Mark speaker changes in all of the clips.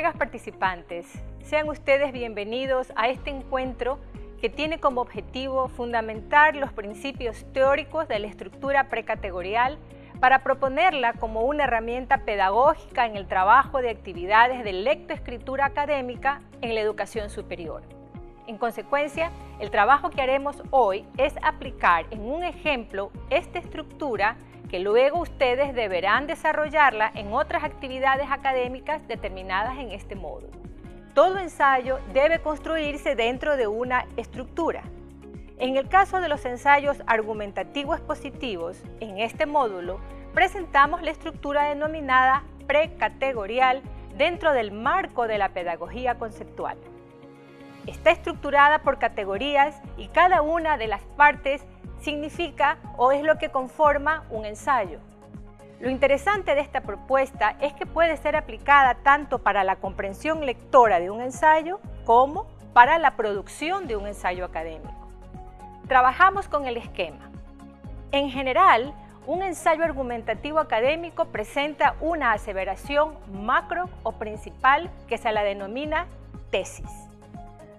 Speaker 1: Colegas participantes, sean ustedes bienvenidos a este encuentro que tiene como objetivo fundamentar los principios teóricos de la estructura precategorial para proponerla como una herramienta pedagógica en el trabajo de actividades de lectoescritura académica en la educación superior. En consecuencia, el trabajo que haremos hoy es aplicar en un ejemplo esta estructura que luego ustedes deberán desarrollarla en otras actividades académicas determinadas en este módulo. Todo ensayo debe construirse dentro de una estructura. En el caso de los ensayos argumentativos expositivos, en este módulo presentamos la estructura denominada precategorial dentro del marco de la pedagogía conceptual. Está estructurada por categorías y cada una de las partes significa o es lo que conforma un ensayo. Lo interesante de esta propuesta es que puede ser aplicada tanto para la comprensión lectora de un ensayo como para la producción de un ensayo académico. Trabajamos con el esquema. En general, un ensayo argumentativo académico presenta una aseveración macro o principal que se la denomina tesis.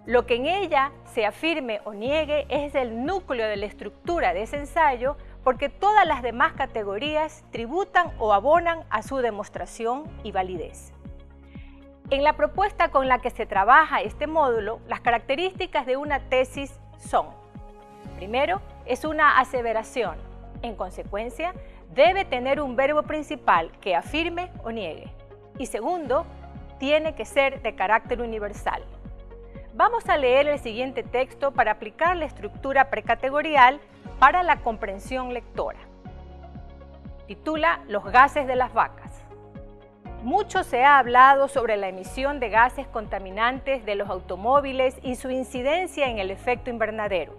Speaker 1: Lo que en ella se afirme o niegue es el núcleo de la estructura de ese ensayo porque todas las demás categorías tributan o abonan a su demostración y validez. En la propuesta con la que se trabaja este módulo, las características de una tesis son: primero, es una aseveración. En consecuencia, debe tener un verbo principal que afirme o niegue. Y segundo, tiene que ser de carácter universal. Vamos a leer el siguiente texto para aplicar la estructura precategorial para la comprensión lectora. Titula Los gases de las vacas. Mucho se ha hablado sobre la emisión de gases contaminantes de los automóviles y su incidencia en el efecto invernadero.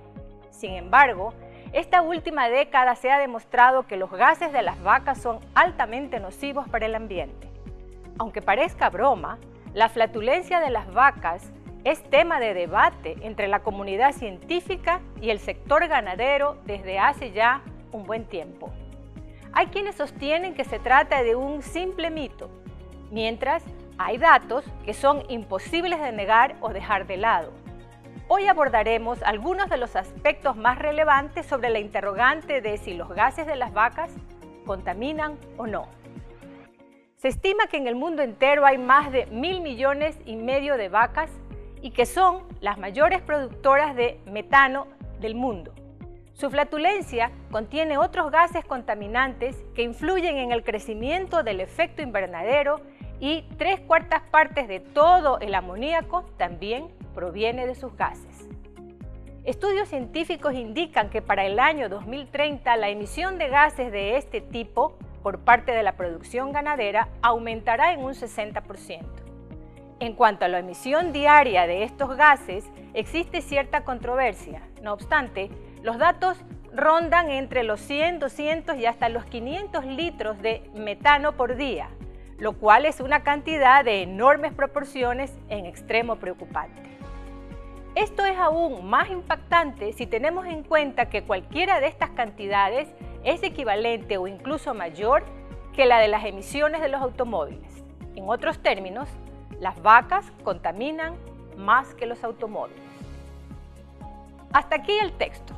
Speaker 1: Sin embargo, esta última década se ha demostrado que los gases de las vacas son altamente nocivos para el ambiente. Aunque parezca broma, la flatulencia de las vacas es tema de debate entre la comunidad científica y el sector ganadero desde hace ya un buen tiempo. Hay quienes sostienen que se trata de un simple mito, mientras hay datos que son imposibles de negar o dejar de lado. Hoy abordaremos algunos de los aspectos más relevantes sobre la interrogante de si los gases de las vacas contaminan o no. Se estima que en el mundo entero hay más de 1.000 millones y medio de vacas y que son las mayores productoras de metano del mundo. Su flatulencia contiene otros gases contaminantes que influyen en el crecimiento del efecto invernadero y 3/4 partes de todo el amoníaco también proviene de sus gases. Estudios científicos indican que para el año 2030 la emisión de gases de este tipo por parte de la producción ganadera aumentará en un 60%. En cuanto a la emisión diaria de estos gases, existe cierta controversia. No obstante, los datos rondan entre los 100, 200 y hasta los 500 litros de metano por día, lo cual es una cantidad de enormes proporciones en extremo preocupante. Esto es aún más impactante si tenemos en cuenta que cualquiera de estas cantidades es equivalente o incluso mayor que la de las emisiones de los automóviles. En otros términos, las vacas contaminan más que los automóviles. Hasta aquí el texto.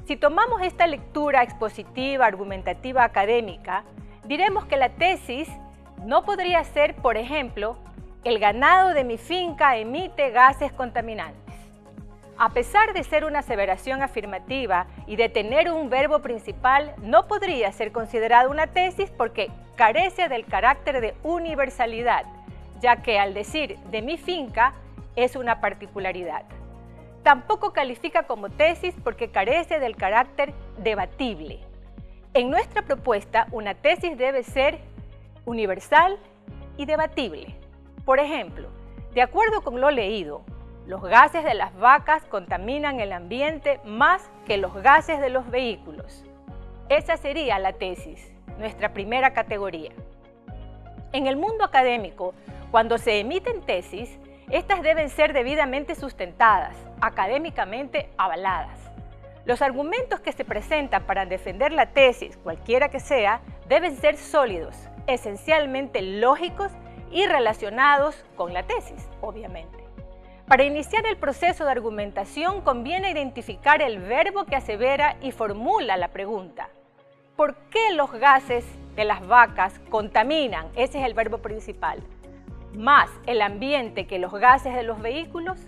Speaker 1: Si tomamos esta lectura expositiva, argumentativa, académica, diremos que la tesis no podría ser, por ejemplo, el ganado de mi finca emite gases contaminantes. A pesar de ser una aseveración afirmativa y de tener un verbo principal, no podría ser considerada una tesis porque carece del carácter de universalidad, ya que al decir de mi finca es una particularidad. Tampoco califica como tesis porque carece del carácter debatible. En nuestra propuesta, una tesis debe ser universal y debatible. Por ejemplo, de acuerdo con lo leído, los gases de las vacas contaminan el ambiente más que los gases de los vehículos. Esa sería la tesis, nuestra primera categoría. En el mundo académico, cuando se emiten tesis, estas deben ser debidamente sustentadas, académicamente avaladas. Los argumentos que se presentan para defender la tesis, cualquiera que sea, deben ser sólidos, esencialmente lógicos y relacionados con la tesis, obviamente. Para iniciar el proceso de argumentación conviene identificar el verbo que asevera y formula la pregunta. ¿Por qué los gases de las vacas contaminan? Ese es el verbo principal. Más el ambiente que los gases de los vehículos.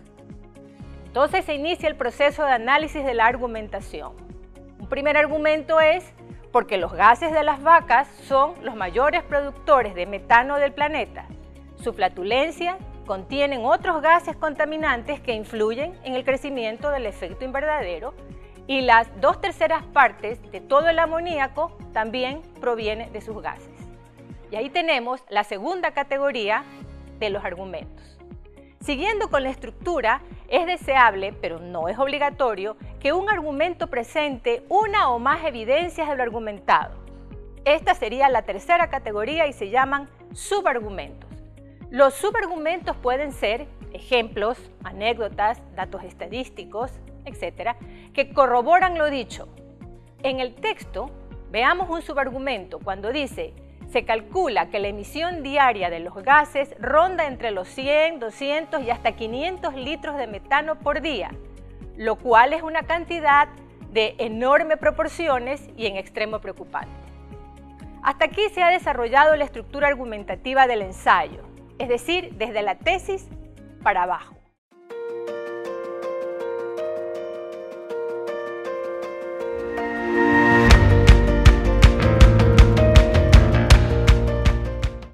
Speaker 1: Entonces se inicia el proceso de análisis de la argumentación. Un primer argumento es porque los gases de las vacas son los mayores productores de metano del planeta. Su flatulencia contienen otros gases contaminantes que influyen en el crecimiento del efecto invernadero y las 2/3 partes de todo el amoníaco también proviene de sus gases. Y ahí tenemos la segunda categoría de los argumentos. Siguiendo con la estructura, es deseable, pero no es obligatorio, que un argumento presente una o más evidencias de lo argumentado. Esta sería la tercera categoría y se llaman subargumentos. Los subargumentos pueden ser ejemplos, anécdotas, datos estadísticos, etc., que corroboran lo dicho. En el texto, veamos un subargumento cuando dice: se calcula que la emisión diaria de los gases ronda entre los 100, 200 y hasta 500 litros de metano por día, lo cual es una cantidad de enormes proporciones y en extremo preocupante. Hasta aquí se ha desarrollado la estructura argumentativa del ensayo, es decir, desde la tesis para abajo.